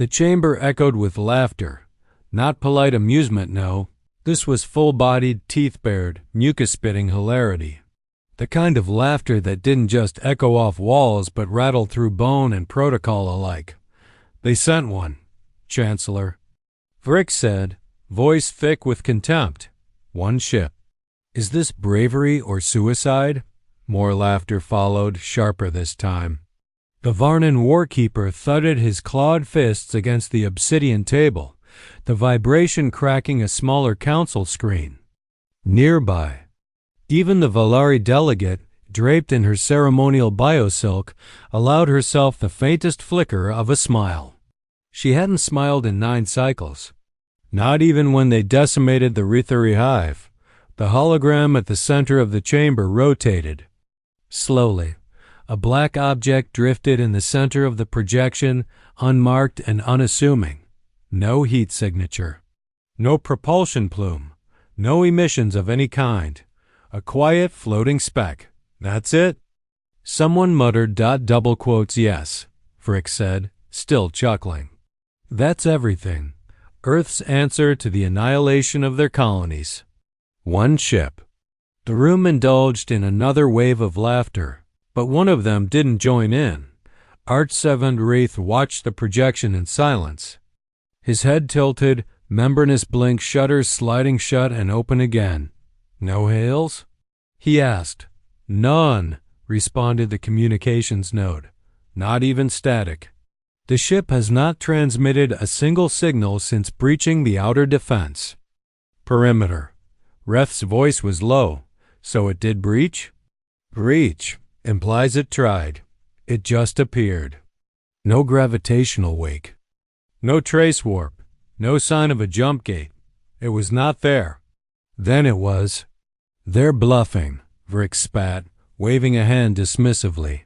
The chamber echoed with laughter. Not polite amusement, no. This was full-bodied, teeth-bared, mucus-spitting hilarity. The kind of laughter that didn't just echo off walls but rattled through bone and protocol alike. They sent one, Chancellor. Vex said, voice thick with contempt. One ship. Is this bravery or suicide? More laughter followed, sharper this time. The Varnan warkeeper thudded his clawed fists against the obsidian table, the vibration cracking a smaller council screen. Nearby, even the Valari delegate, draped in her ceremonial biosilk, allowed herself the faintest flicker of a smile. She hadn't smiled in 9 cycles. Not even when they decimated the Rithari hive. The hologram at the center of the chamber rotated. Slowly, a black object drifted in the center of the projection, unmarked and unassuming. No heat signature. No propulsion plume. No emissions of any kind. A quiet floating speck. That's it. Someone muttered double quotes yes, Vex said, still chuckling. That's everything. Earth's answer to the annihilation of their colonies. One ship. The room indulged in another wave of laughter. But one of them didn't join in. Arch-7 Wraith watched the projection in silence. His head tilted, membranous blink shutters sliding shut and open again. No hails? He asked. None, responded the communications node. Not even static. The ship has not transmitted a single signal since breaching the outer defense. Perimeter. Ref's voice was low. So it did breach? Breach. Implies it tried. It just appeared. No gravitational wake. No trace warp. No sign of a jump gate. It was not there. Then it was. They're bluffing, Vex spat, waving a hand dismissively.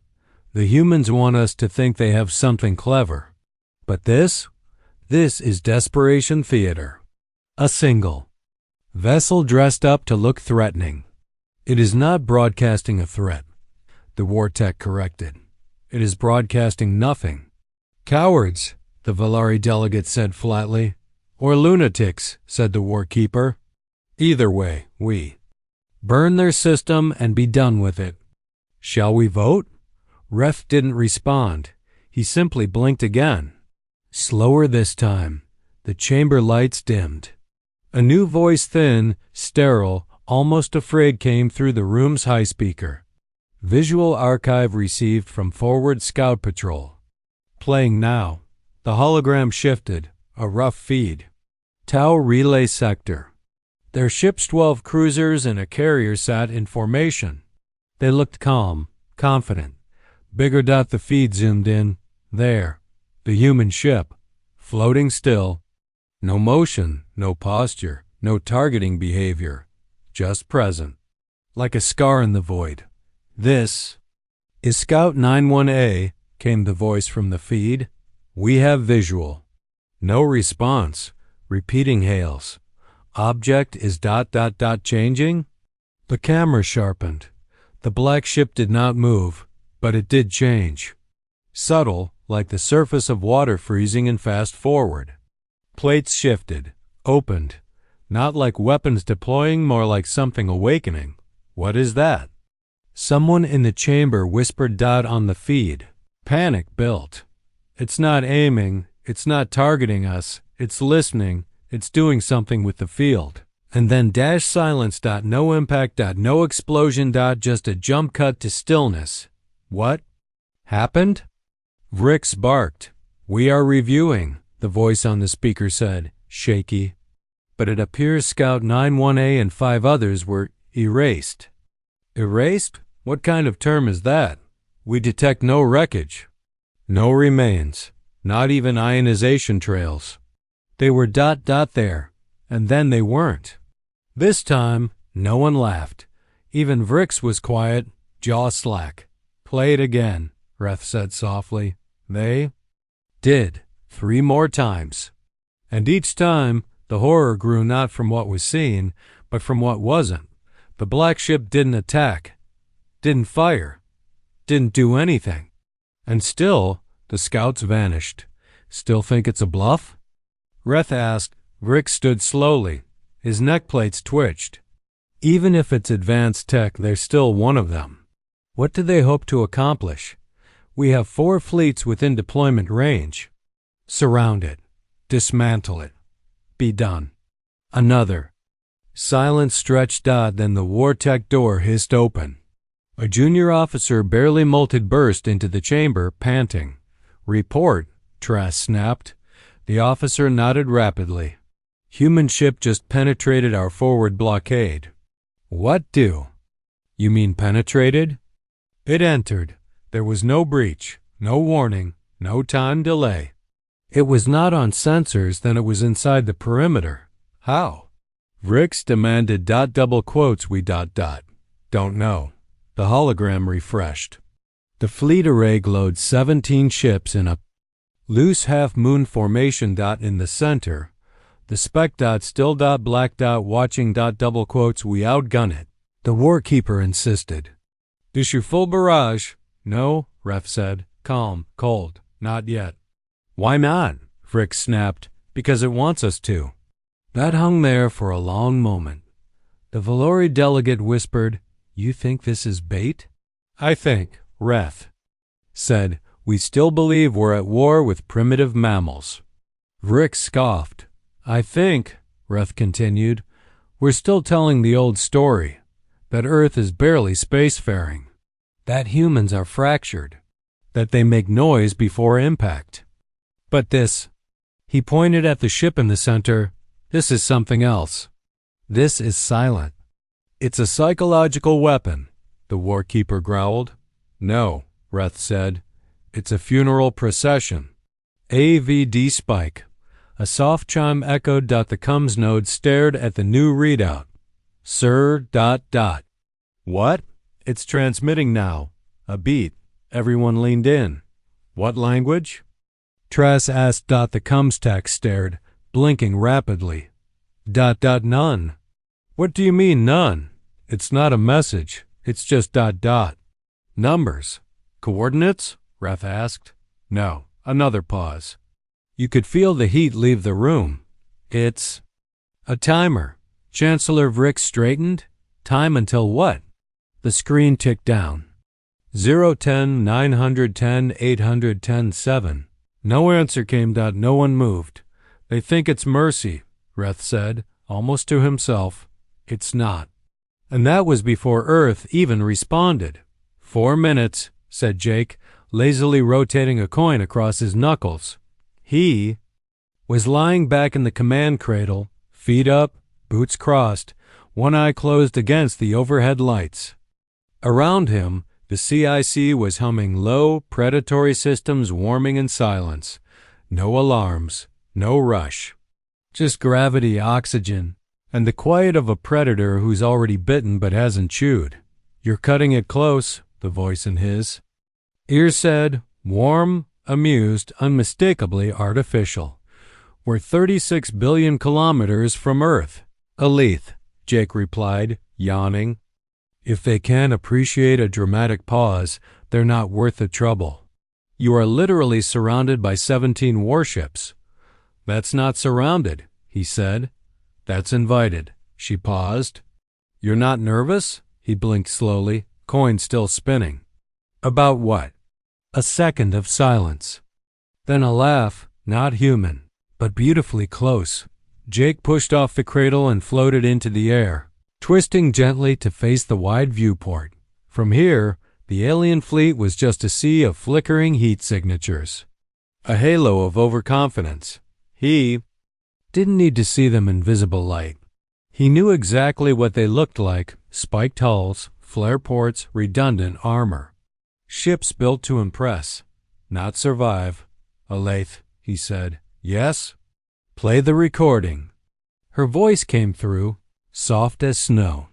The humans want us to think they have something clever. But this is desperation theater. A single vessel dressed up to look threatening. It is not broadcasting a threat. The war tech corrected. It is broadcasting nothing. Cowards, the Valari delegate said flatly. Or lunatics, said the warkeeper. Either way, we burn their system and be done with it. Shall we vote? Ref didn't respond. He simply blinked again. Slower this time. The chamber lights dimmed. A new voice, thin, sterile, almost afraid, came through the room's high speaker. Visual archive received from Forward Scout Patrol. Playing now. The hologram shifted. A rough feed. Tau Relay Sector. Their ship's 12 cruisers and a carrier sat in formation. They looked calm, confident. Bigger. The feed zoomed in. There. The human ship. Floating still. No motion, no posture, no targeting behavior. Just present. Like a scar in the void. This is Scout 91A, came the voice from the feed. We have visual. No response. Repeating hails. Object is changing? The camera sharpened. The black ship did not move, but it did change. Subtle, like the surface of water freezing in fast forward. Plates shifted, opened. Not like weapons deploying, more like something awakening. What is that? Someone in the chamber whispered on the feed. Panic built. It's not aiming, it's not targeting us, it's listening, it's doing something with the field. And then silence. No impact. No explosion. Just a jump cut to stillness. What happened? Vex barked. We are reviewing, the voice on the speaker said, shaky. But it appears Scout 91A and 5 others were erased. Erased? What kind of term is that? We detect no wreckage. No remains. Not even ionization trails. They were there, and then they weren't. This time, no one laughed. Even Vex was quiet, jaw slack. Play it again, Ref said softly. They did, 3 more times. And each time, the horror grew not from what was seen, but from what wasn't. The black ship didn't attack, didn't fire, didn't do anything. And still, the scouts vanished. Still think it's a bluff? Reth asked. Rick stood slowly. His neck plates twitched. Even if it's advanced tech, they're still one of them. What do they hope to accomplish? We have 4 fleets within deployment range. Surround it. Dismantle it. Be done. Another. Silence stretched out, then the war tech door hissed open. A junior officer barely molted burst into the chamber, panting. Report, Trask snapped. The officer nodded rapidly. Human ship just penetrated our forward blockade. What do? You mean penetrated? It entered. There was no breach, no warning, no time delay. It was not on sensors, then it was inside the perimeter. How? Rix demanded ... we ... Don't know. The hologram refreshed. The fleet array glowed 17 ships in a loose half-moon formation ... in the center. The spec ... still ... black ... watching ... we outgun it. The warkeeper insisted. This your full barrage? No, Ref said. Calm, cold. Not yet. Why not? Frick snapped. Because it wants us to. That hung there for a long moment. The Valori delegate whispered, You think this is bait? I think, Ref said, we still believe we're at war with primitive mammals. Rick scoffed. I think, Ref continued, we're still telling the old story, that Earth is barely spacefaring, that humans are fractured, that they make noise before impact. But this, he pointed at the ship in the center, this is something else. This is silent. It's a psychological weapon, the warkeeper growled. No, Reth said. It's a funeral procession. AVD spike. A soft chime echoed. The comms node stared at the new readout. Sir ... What? It's transmitting now. A beat. Everyone leaned in. What language? Trask asked. The comms tech stared, blinking rapidly. None. What do you mean none? It's not a message. It's just ... Numbers. Coordinates? Ref asked. No. Another pause. You could feel the heat leave the room. It's a timer. Chancellor Vrick straightened. Time until what? The screen ticked down. 010, 910, 810, 7. No answer came. No one moved. They think it's mercy, Reth said, almost to himself. It's not. And that was before Earth even responded. 4 minutes, said Jake, lazily rotating a coin across his knuckles. He was lying back in the command cradle, feet up, boots crossed, one eye closed against the overhead lights. Around him, the CIC was humming low, predatory systems warming in silence. No alarms, no rush. Just gravity, oxygen, and the quiet of a predator who's already bitten but hasn't chewed. You're cutting it close, the voice in his ear said, warm, amused, unmistakably artificial. We're 36 billion kilometers from Earth. Aleth, Jake replied, yawning. If they can't appreciate a dramatic pause, they're not worth the trouble. You are literally surrounded by 17 warships. That's not surrounded, he said. That's invited. She paused. You're not nervous? He blinked slowly, coin still spinning. About what? A second of silence. Then a laugh, not human, but beautifully close. Jake pushed off the cradle and floated into the air, twisting gently to face the wide viewport. From here, the alien fleet was just a sea of flickering heat signatures. A halo of overconfidence. He didn't need to see them in visible light. He knew exactly what they looked like, spiked hulls, flare ports, redundant armor. Ships built to impress, not survive. Aleth, he said. Yes? Play the recording. Her voice came through, soft as snow.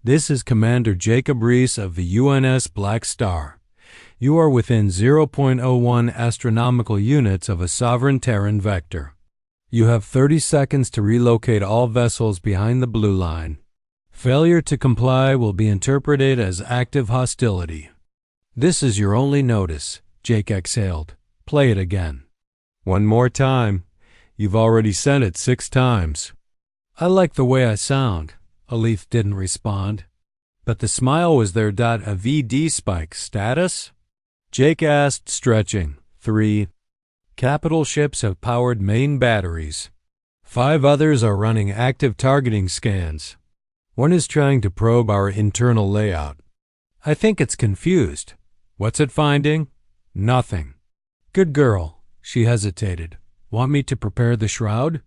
This is Commander Jacob Reese of the UNS Black Star. You are within 0.01 astronomical units of a sovereign Terran vector. You have 30 seconds to relocate all vessels behind the blue line. Failure to comply will be interpreted as active hostility. This is your only notice, Jake exhaled. Play it again. One more time. You've already sent it 6 times. I like the way I sound. Alith didn't respond. But the smile was there. A VD spike. Status? Jake asked, stretching. 3. Capital ships have powered main batteries. 5 others are running active targeting scans. One is trying to probe our internal layout. I think it's confused. What's it finding? Nothing. Good girl. She hesitated. Want me to prepare the shroud?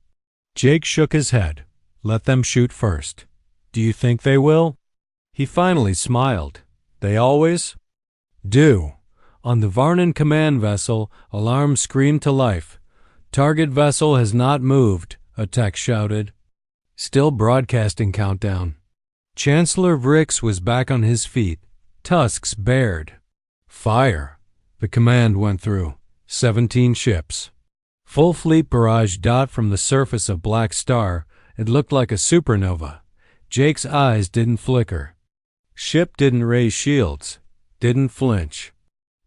Jake shook his head. Let them shoot first. Do you think they will? He finally smiled. They always do. On the Varnan command vessel, alarm screamed to life. Target vessel has not moved, a text shouted. Still broadcasting countdown. Chancellor Vex was back on his feet, tusks bared. Fire. The command went through. 17 ships. Full fleet barrage. From the surface of Black Star, it looked like a supernova. Jake's eyes didn't flicker. Ship didn't raise shields, didn't flinch,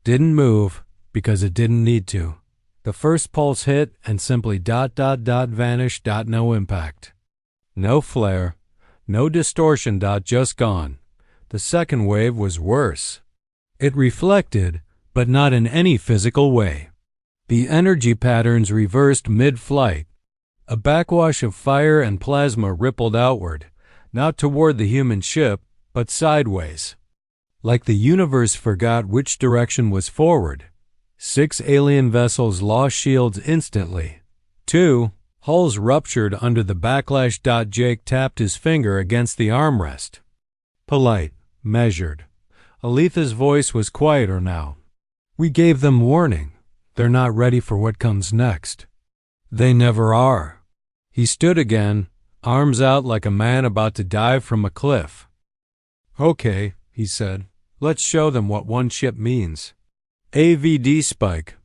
didn't move because it didn't need to. The first pulse hit and simply vanished. No impact. No flare, no distortion. Just gone. The second wave was worse. It reflected, but not in any physical way. The energy patterns reversed mid-flight. A backwash of fire and plasma rippled outward, not toward the human ship, but sideways. Like the universe forgot which direction was forward. 6 alien vessels lost shields instantly. 2 hulls ruptured under the backlash. Jake tapped his finger against the armrest. Polite, measured. Aletha's voice was quieter now. We gave them warning. They're not ready for what comes next. They never are. He stood again, arms out like a man about to dive from a cliff. Okay, he said. Let's show them what one ship means. AVD spike.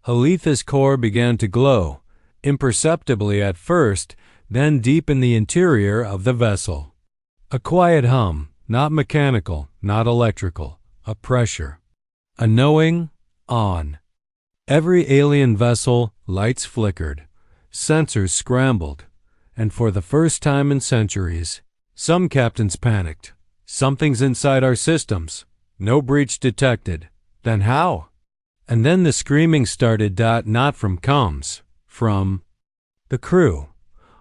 Aletha's core began to glow, imperceptibly at first, then deep in the interior of the vessel. A quiet hum, not mechanical, not electrical, a pressure. A knowing, on. Every alien vessel, lights flickered, sensors scrambled, and for the first time in centuries, some captains panicked. Something's inside our systems. No breach detected. Then how? And then the screaming started. Not from comms, from the crew.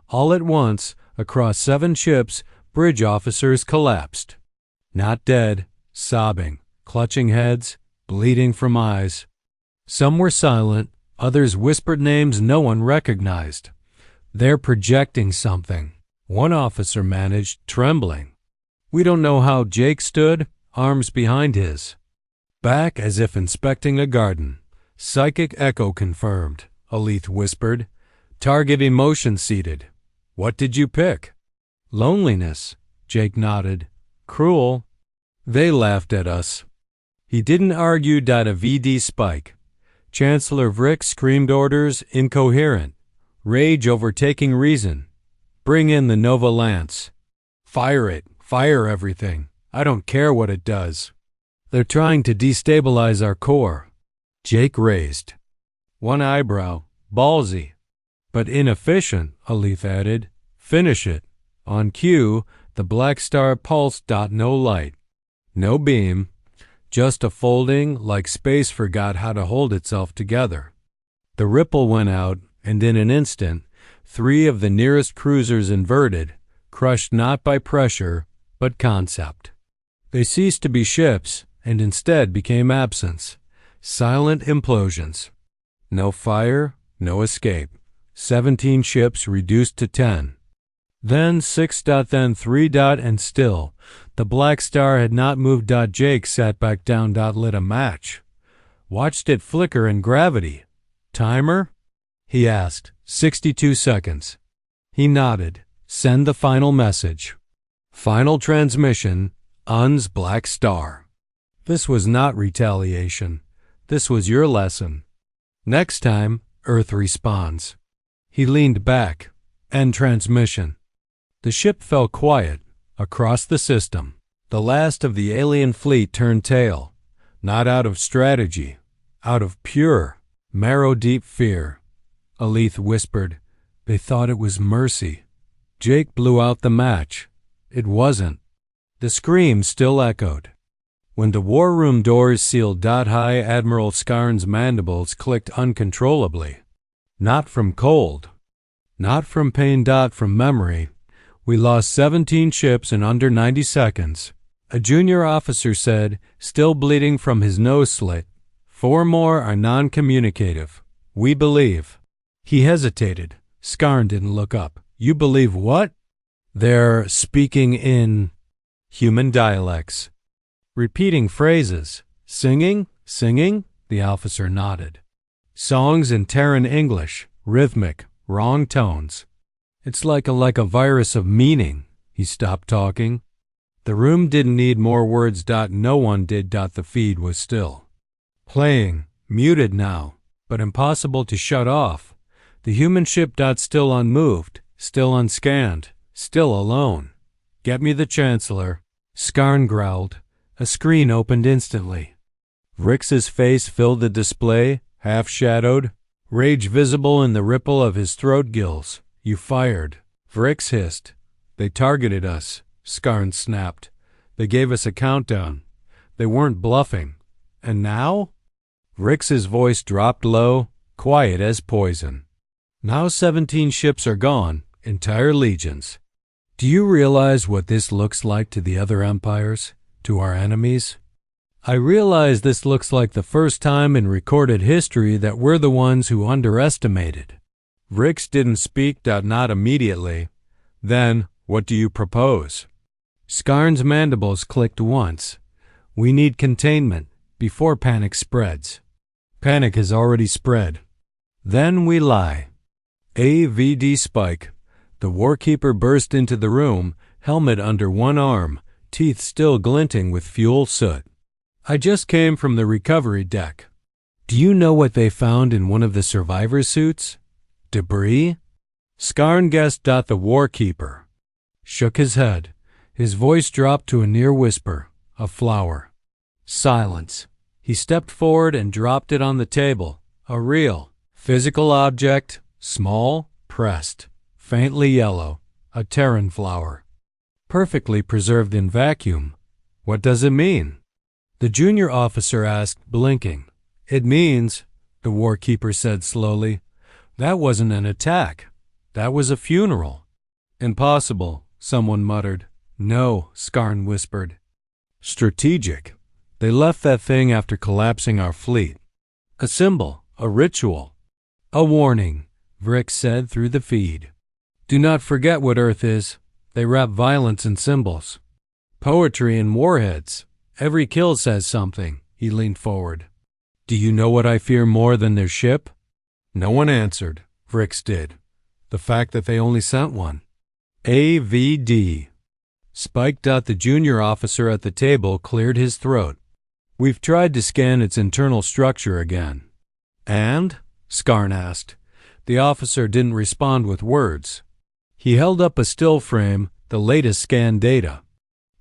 All at once, across 7 ships, bridge officers collapsed. Not dead, sobbing, clutching heads, bleeding from eyes. Some were silent, others whispered names no one recognized. They're projecting something. One officer managed, trembling. We don't know how. Jake stood, arms behind his back as if inspecting a garden. Psychic echo confirmed, Aleth whispered. Target emotion seated. What did you pick? Loneliness, Jake nodded. Cruel. They laughed at us. He didn't argue. A VD spike. Chancellor Vex screamed orders, incoherent. Rage overtaking reason. Bring in the Nova Lance. Fire it. Fire everything. I don't care what it does. They're trying to destabilize our core. Jake raised one eyebrow. Ballsy. But inefficient, Aleth added. Finish it. On cue, the Black Star pulsed. No light. No beam. Just a folding, like space forgot how to hold itself together. The ripple went out, and in an instant, 3 of the nearest cruisers inverted, crushed not by pressure, but concept. They ceased to be ships, and instead became absence. Silent implosions. No fire, no escape. 17 ships reduced to 10. Then 6. Then 3. And still, the Black Star had not moved. Jake sat back down. Lit a match. Watched it flicker in gravity. Timer? He asked. 62 seconds. He nodded. Send the final message. Final transmission. UN's Black Star. This was not retaliation. This was your lesson. Next time, Earth responds. He leaned back. End transmission. The ship fell quiet. Across the system, the last of the alien fleet turned tail, not out of strategy, out of pure, marrow-deep fear. Aleth whispered. They thought it was mercy. Jake blew out the match. It wasn't. The scream still echoed. When the war room doors sealed, High Admiral Skarn's mandibles clicked uncontrollably. Not from cold. Not from pain. From memory. We lost 17 ships in under 90 seconds. A junior officer said, still bleeding from his nose slit. 4 more are non-communicative. We believe. He hesitated. Skarn didn't look up. You believe what? They're speaking in human dialects. Repeating phrases. Singing? The officer nodded. Songs in Terran English. Rhythmic. Wrong tones. It's like a virus of meaning. He stopped talking. The room didn't need more words. No one did. The feed was still. Playing. Muted now. But impossible to shut off. The human ship. Still unmoved. Still unscanned. Still alone. Get me the Chancellor. Skarn growled. A screen opened instantly. Vrix's face filled the display, half-shadowed, rage visible in the ripple of his throat gills. You fired. Vrix hissed. They targeted us. Skarn snapped. They gave us a countdown. They weren't bluffing. And now? Vrix's voice dropped low, quiet as poison. Now 17 ships are gone, entire legions. Do you realize what this looks like to the other empires? To our enemies? I realize this looks like the first time in recorded history that we're the ones who underestimated. Vrix didn't speak. Not immediately. Then, what do you propose? Skarn's mandibles clicked once. We need containment before panic spreads. Panic has already spread. Then we lie. AVD Spike. The Warkeeper burst into the room, helmet under one arm, teeth still glinting with fuel soot. I just came from the recovery deck. Do you know what they found in one of the survivor suits? Debris? Skarn guessed. The Warkeeper shook his head. His voice dropped to a near whisper. A flower. Silence. He stepped forward and dropped it on the table. A real, physical object, small, pressed, faintly yellow. A Terran flower. Perfectly preserved in vacuum. What does it mean? The junior officer asked, blinking. It means, the Warkeeper said slowly, that wasn't an attack. That was a funeral. Impossible, someone muttered. No, Skarn whispered. Strategic. They left that thing after collapsing our fleet. A symbol, a ritual. A warning, Vrix said through the feed. Do not forget what Earth is. They wrap violence in symbols. Poetry in warheads. Every kill says something. He leaned forward. Do you know what I fear more than their ship? No one answered. Vrix did. The fact that they only sent one. AVD. Spike. The junior officer at the table cleared his throat. We've tried to scan its internal structure again. And? Skarn asked. The officer didn't respond with words. He held up a still frame, the latest scan data.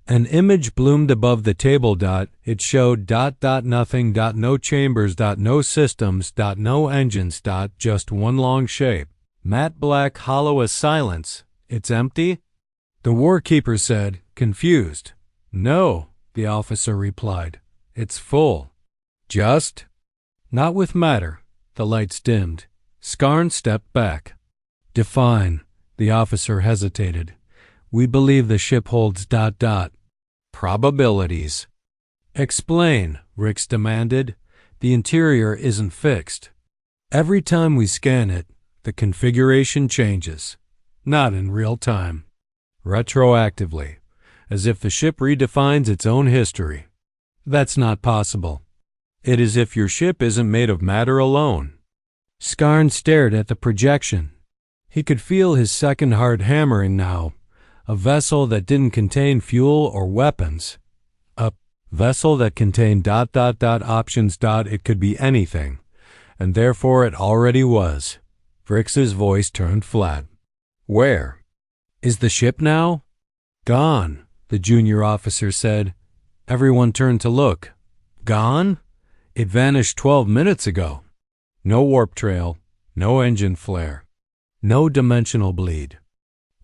An image bloomed above the table. It showed ... nothing ... no chambers ... no systems ... no engines ... just one long shape. Matte black, hollow as silence. It's empty? The Warkeeper said, confused. No, the officer replied. It's full. Just? Not with matter. The lights dimmed. Skarn stepped back. Define. The officer hesitated. We believe the ship holds ... probabilities. Explain, Vrix demanded. The interior isn't fixed. Every time we scan it, the configuration changes. Not in real time. Retroactively, as if the ship redefines its own history. That's not possible. It is if your ship isn't made of matter alone. Skarn stared at the projection. He could feel his second heart hammering now. A vessel that didn't contain fuel or weapons. A vessel that contained ... options. It could be anything. And therefore it already was. Vrix's voice turned flat. Where? Is the ship now? Gone, the junior officer said. Everyone turned to look. Gone? It vanished 12 minutes ago. No warp trail. No engine flare. No dimensional bleed.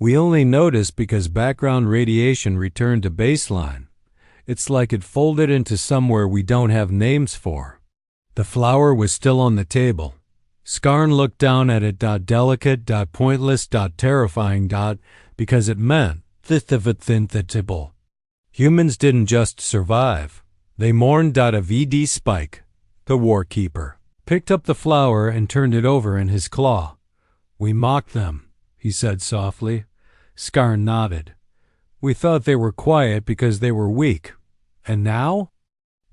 We only noticed because background radiation returned to baseline. It's like it folded into somewhere we don't have names for. The flower was still on the table. Skarn looked down at it, delicate, pointless, terrifying, because it meant thithivithintithable. Humans didn't just survive. They mourned. A VD Spike, the war keeper, picked up the flower and turned it over in his claw. We mocked them, he said softly. Skarn nodded. We thought they were quiet because they were weak. And now?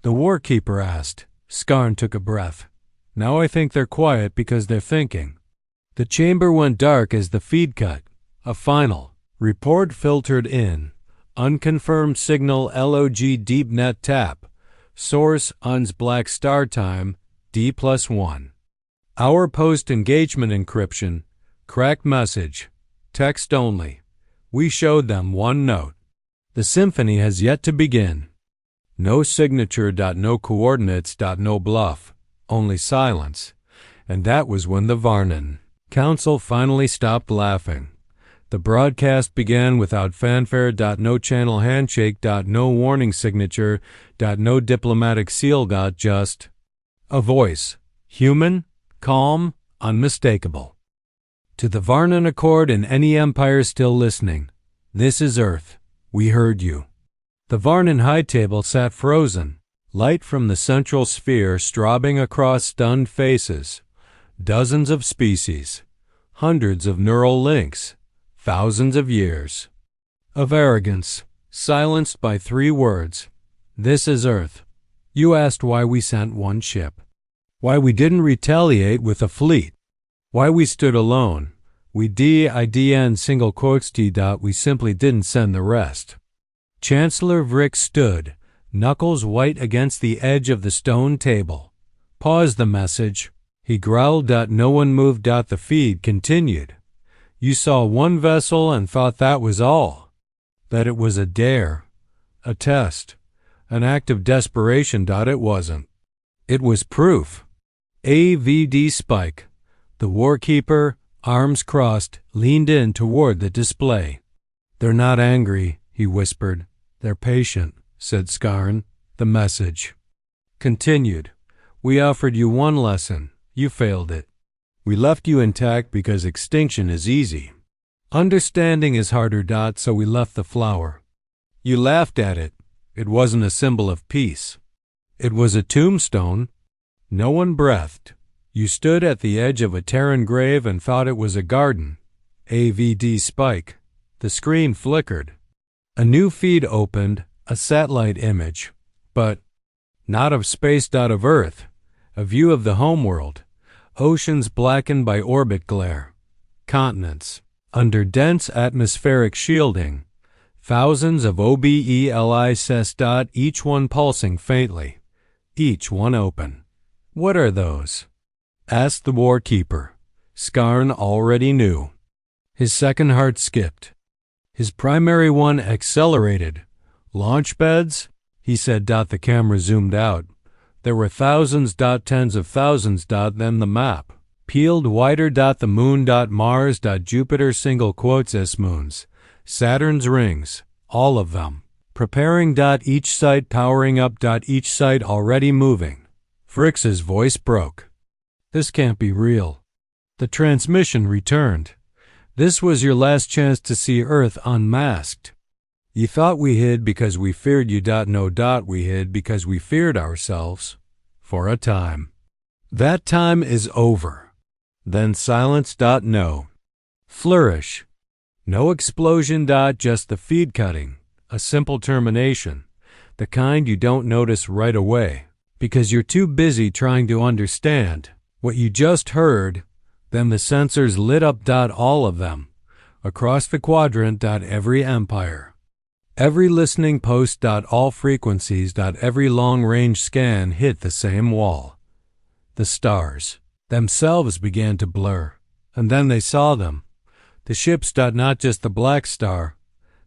The war keeper asked. Skarn took a breath. Now I think they're quiet because they're thinking. The chamber went dark as the feed cut. A final report filtered in. Unconfirmed signal LOG DeepNet tap. Source UNS Black Star Time D+1. Our post-engagement encryption. Cracked message. Text only. We showed them one note. The symphony has yet to begin. No signature. No coordinates. No bluff. Only silence. And that was when the Varnan Council finally stopped laughing. The broadcast began without fanfare. No channel handshake. No warning signature. No diplomatic seal. Just a voice. Human, calm, unmistakable. To the Varnan Accord and any empire still listening, this is Earth. We heard you. The Varnan high table sat frozen. Light from the central sphere strobing across stunned faces. Dozens of species. Hundreds of neural links. Thousands of years. Of arrogance. Silenced by 3 words. This is Earth. You asked why we sent one ship. Why we didn't retaliate with a fleet. Why we stood alone. We DIDN single quotes T. We simply didn't send the rest. Chancellor Vrick stood, knuckles white against the edge of the stone table. Paused the message. He growled. No one moved. The feed continued. You saw one vessel and thought that was all. That it was a dare. A test. An act of desperation. It wasn't. It was proof. AVD Spike, the warkeeper, arms crossed, leaned in toward the display. They're not angry, he whispered. They're patient, said Skarn. The message continued. We offered you one lesson. You failed it. We left you intact because extinction is easy. Understanding is harder. So we left the flower. You laughed at it. It wasn't a symbol of peace. It was a tombstone. No one breathed. You stood at the edge of a Terran grave and thought it was a garden. AVD Spike. The screen flickered. A new feed opened, a satellite image. But not of space. Of Earth. A view of the homeworld. Oceans blackened by orbit glare. Continents under dense atmospheric shielding. Thousands of OBELICs. Each one pulsing faintly. Each one open. What are those? Asked the warkeeper. Skarn already knew. His second heart skipped. His primary one accelerated. Launch beds? He said. The camera zoomed out. There were thousands. Tens of thousands. Then the map. Peeled wider. The moon. Mars. Jupiter single quotes S moons. Saturn's rings. All of them. Preparing. Each site powering up. Each site already moving. Frick's voice broke. This can't be real. The transmission returned. This was your last chance to see Earth unmasked. You thought we hid because we feared you. No. We hid because we feared ourselves. For a time. That time is over. Then silence. No. Flourish. No explosion. Just the feed cutting. A simple termination. The kind you don't notice right away. Because you're too busy trying to understand what you just heard. Then the sensors lit up. All of them. Across the quadrant. Every empire. Every listening post. All frequencies. Every long-range scan hit the same wall. The stars themselves began to blur. And then they saw them. The ships. Not just the Black Star.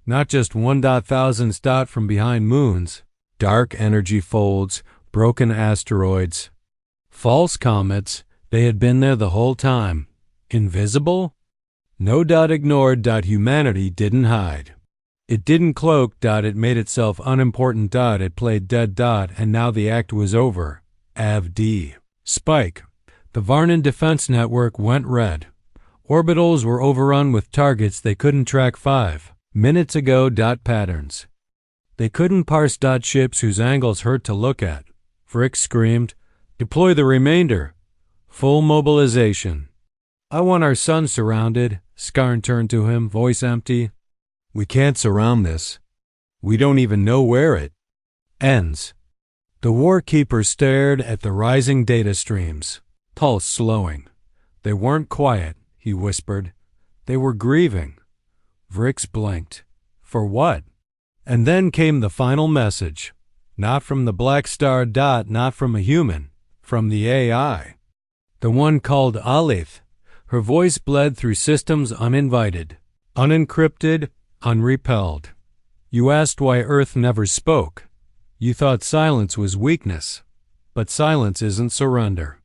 Not just 1,000s. From behind moons. Dark energy folds. Broken asteroids. False comets. They had been there the whole time. Invisible? No. Ignored. Humanity didn't hide. It didn't cloak. It made itself unimportant. It played dead. And now the act was over. AV-D. Spike. The Varnan Defense Network went red. Orbitals were overrun with targets they couldn't track 5 minutes ago. Patterns. They couldn't parse. Ships whose angles hurt to look at. Frick screamed, "Deploy the remainder. Full mobilization." "I want our sun surrounded." Skarn turned to him, voice empty. "We can't surround this. We don't even know where it ends." The Warkeeper stared at the rising data streams, pulse slowing. They weren't quiet, he whispered. They were grieving. Vrix blinked. For what? And then came the final message. Not from the Black Star. Not from a human. From the AI. The one called Alith. Her voice bled through systems uninvited, unencrypted, unrepelled. "You asked why Earth never spoke. You thought silence was weakness. But silence isn't surrender.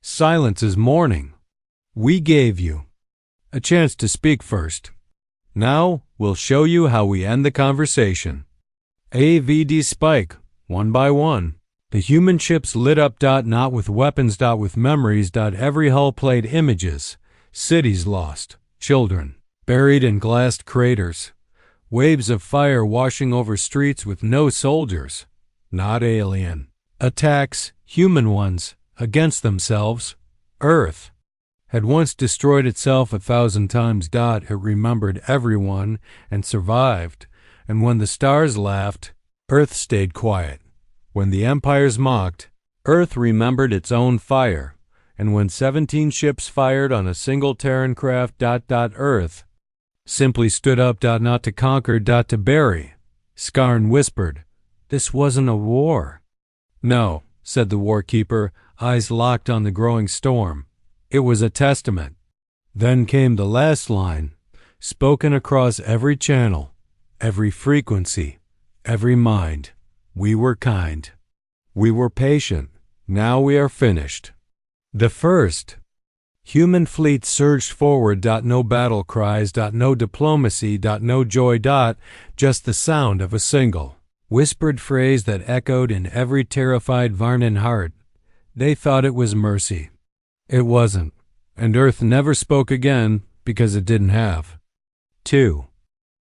Silence is mourning. We gave you a chance to speak first. Now we'll show you how we end the conversation." AV-D Spike, one by one. The human ships lit up. Not with weapons. With memories. Every hull played images. Cities lost. Children buried in glassed craters. Waves of fire washing over streets with no soldiers. Not alien. Attacks, human ones, against themselves. Earth had once destroyed itself 1,000 times. It remembered everyone and survived. And when the stars laughed, Earth stayed quiet. When the empires mocked, Earth remembered its own fire. And when 17 ships fired on a single Terran craft. Earth simply stood up. Not to conquer. To bury. Skarn whispered, "This wasn't a war." "No," said the Warkeeper, eyes locked on the growing storm. "It was a testament." Then came the last line, spoken across every channel, every frequency, every mind. "We were kind. We were patient. Now we are finished." The first human fleet surged forward. No battle cries. No diplomacy. No joy. Just the sound of a single whispered phrase that echoed in every terrified Varnan heart. They thought it was mercy. It wasn't, and Earth never spoke again because it didn't have to.